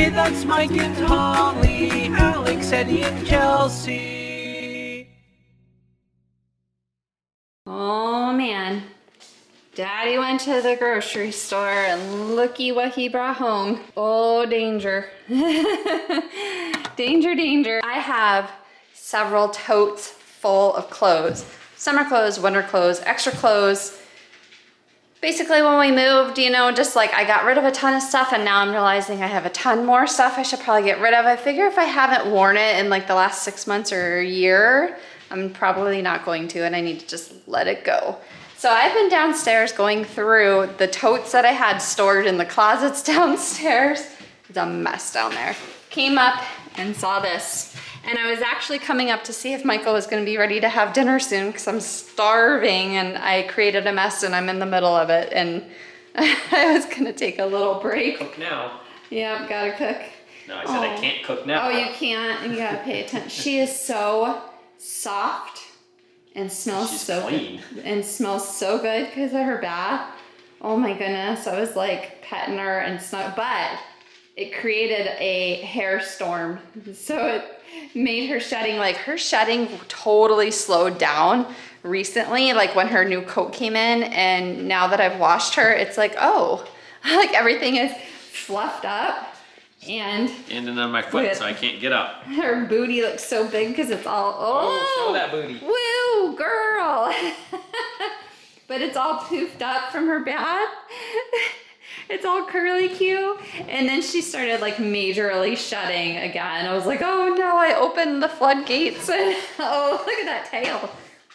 Hey, that's Mike and Holly, Alex, Eddie, and Kelsey. Oh man, Daddy went to the grocery store and looky what he brought home. Oh, danger. Danger, danger. I have several totes full of clothes. Summer clothes, winter clothes, extra clothes. Basically when we moved, you know, just like I got rid of a ton of stuff and now I'm realizing I have a ton more stuff I should probably get rid of. I figure if I haven't worn it in like the last 6 months or a year, I'm probably not going to, and I need to just let it go. So I've been downstairs going through the totes that I had stored in the closets downstairs. It's a mess down there. Came up and saw this. And I was actually coming up to see if Michael was gonna be ready to have dinner soon because I'm starving and I created a mess and I'm in the middle of it. And I was gonna take a little break. Cook now. Yep, gotta cook. No, I said I can't cook now. Oh, you can't, and you gotta pay attention. She is so soft and smells She's so clean. good. And smells so good because of her bath. Oh my goodness, I was like petting her and snug, but it created a hair storm. So it made her shedding totally slowed down recently, like when her new coat came in, and now that I've washed her, it's like, oh, like everything is fluffed up. And Ending on my foot, so I can't get up. her booty looks so big because it's all, Oh, show that booty. Woo, girl. But it's all poofed up from her bath. It's all curly cute. And then she started like majorly shedding again. I was like, oh no, I opened the floodgates and oh, look at that tail.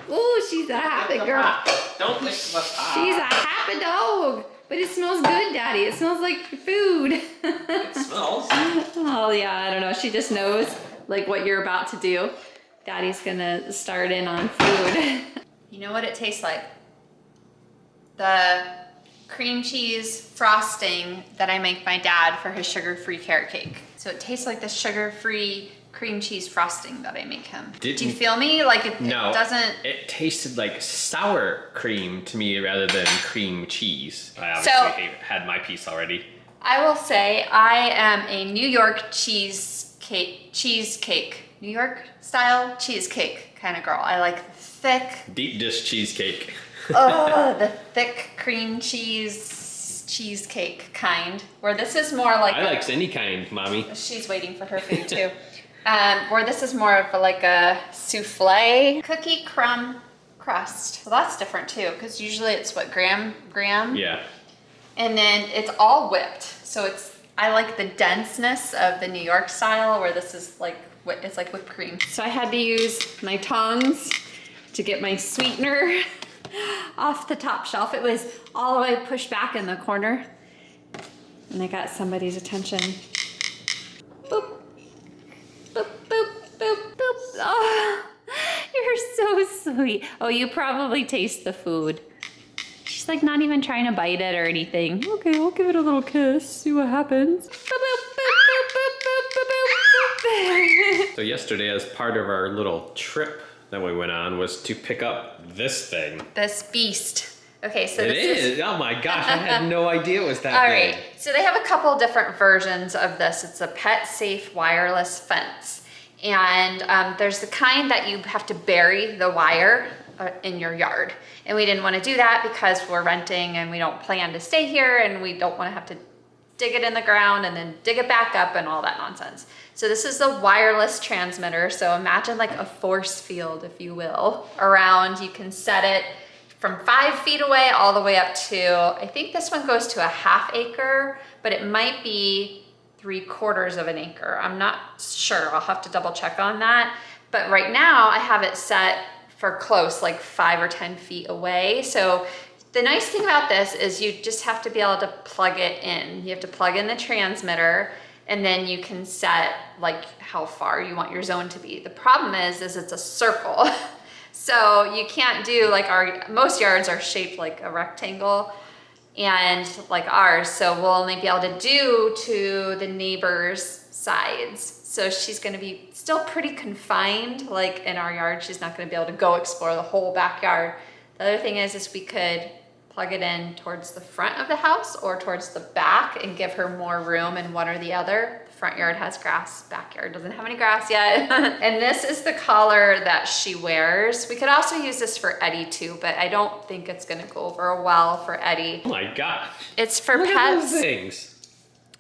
Oh, she's a happy girl. Don't lick the pie. She's a happy dog. But it smells good, Daddy. It smells like food. It smells. Oh yeah, I don't know. She just knows like what you're about to do. Daddy's gonna start in on food. You know what it tastes like? The cream cheese frosting that I make my dad for his sugar-free carrot cake. So it tastes like the sugar-free cream cheese frosting that I make him. Do you feel me? Like it doesn't... It tasted like sour cream to me rather than cream cheese. I obviously had my piece already. I will say I am a New York cheesecake, New York style cheesecake kind of girl. I like thick... Deep dish cheesecake. Oh, the thick cream cheesecake kind. Where this is more like... I like any kind, Mommy. She's waiting for her food too. Where this is more of like a souffle cookie crumb crust. So that's different too, because usually it's what, graham? Yeah. And then it's all whipped. So I like the denseness of the New York style, where this is like, it's like whipped cream. So I had to use my tongs to get my sweetener off the top shelf. It was all the way pushed back in the corner. And I got somebody's attention. Boop. Boop, boop, boop, boop. Oh, you're so sweet. Oh, you probably taste the food. She's like not even trying to bite it or anything. Okay, I'll give it a little kiss, see what happens. Boop, boop, boop, boop, boop, boop, boop, boop. So yesterday, as part of our little trip that we went on, was to pick up this thing. This beast. Okay, so It is. Oh my gosh, I had no idea it was that all big. right, so they have a couple different versions of this. It's a pet safe wireless fence. And there's the kind that you have to bury the wire in your yard. And we didn't want to do that because we're renting and we don't plan to stay here and we don't want to have to dig it in the ground and then dig it back up and all that nonsense. So this is the wireless transmitter. So imagine like a force field, if you will, around. You can set it from 5 feet away all the way up to, I think this one goes to a ½ acre, but it might be 3/4 of an acre. I'm not sure, I'll have to double check on that. But right now I have it set for close, like 5 or 10 feet away. So the nice thing about this is you just have to be able to plug it in. You have to plug in the transmitter and then you can set like how far you want your zone to be. The problem is it's a circle. So you can't do like most yards are shaped like a rectangle and like ours. So we'll only be able to do to the neighbor's sides. So she's gonna be still pretty confined, like in our yard. She's not gonna be able to go explore the whole backyard. The other thing is we could plug it in towards the front of the house or towards the back and give her more room in one or the other. The front yard has grass, backyard doesn't have any grass yet. And this is the collar that she wears. We could also use this for Eddie too, but I don't think it's gonna go over well for Eddie. Oh my gosh. It's for Look pets. at those things.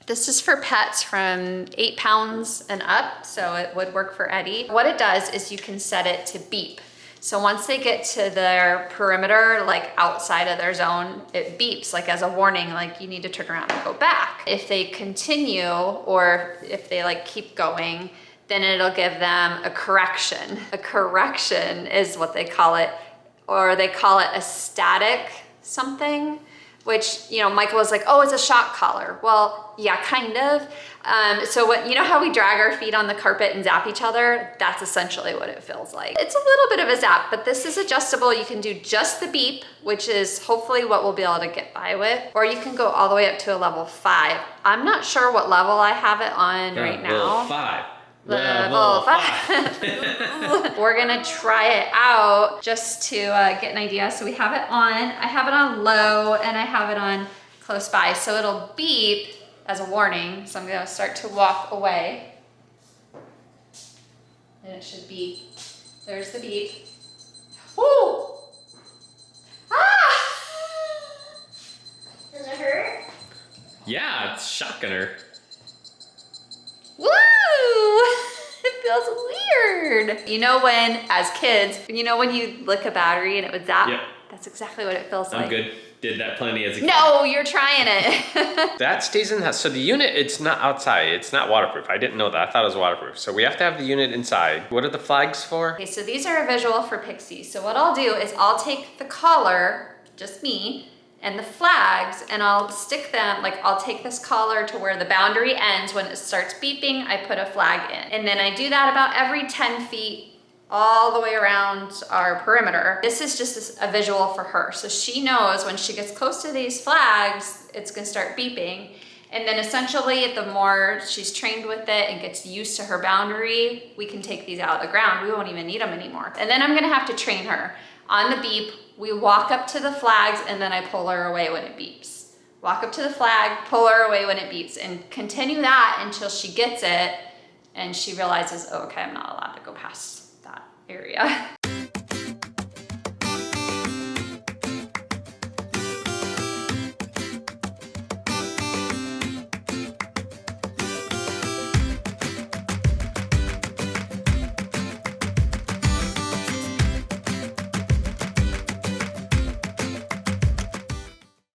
This is for pets from 8 pounds and up, so it would work for Eddie. What it does is you can set it to beep. So once they get to their perimeter, like outside of their zone, it beeps like as a warning, like you need to turn around and go back. If they continue or if they like keep going, then it'll give them a correction. A correction is what they call it, or they call it a static something, which, you know, Michael was like, oh, it's a shock collar. Well, yeah, kind of. So what, you know how we drag our feet on the carpet and zap each other? That's essentially what it feels like. It's a little bit of a zap, but this is adjustable. You can do just the beep, which is hopefully what we'll be able to get by with, or you can go all the way up to a level 5. I'm not sure what level I have it on right now. Level 5. Level 5. We're gonna try it out just to get an idea. So we have it on, I have it on low and I have it on close by. So it'll beep as a warning. So I'm gonna start to walk away. And it should beep. There's the beep. Woo! Ah! Does it hurt? Yeah, it's shocking her. Woo! It feels weird. You know when, as kids, you know when you lick a battery and it would zap? Yep. That's exactly what it feels like. I'm good. Did that plenty as a kid. No, you're trying it. That stays in the house. So the unit, it's not outside. It's not waterproof. I didn't know that. I thought it was waterproof. So we have to have the unit inside. What are the flags for? Okay, so these are a visual for Pixie. So what I'll do is I'll take the collar, just me, and the flags, and I'll stick them, like I'll take this collar to where the boundary ends. When it starts beeping, I put a flag in. And then I do that about every 10 feet all the way around our perimeter. This is just a visual for her. So she knows when she gets close to these flags, it's gonna start beeping. And then essentially the more she's trained with it and gets used to her boundary, we can take these out of the ground. We won't even need them anymore. And then I'm gonna have to train her. On the beep, we walk up to the flags and then I pull her away when it beeps. Walk up to the flag, pull her away when it beeps, and continue that until she gets it and she realizes, oh, okay, I'm not allowed to go past that area.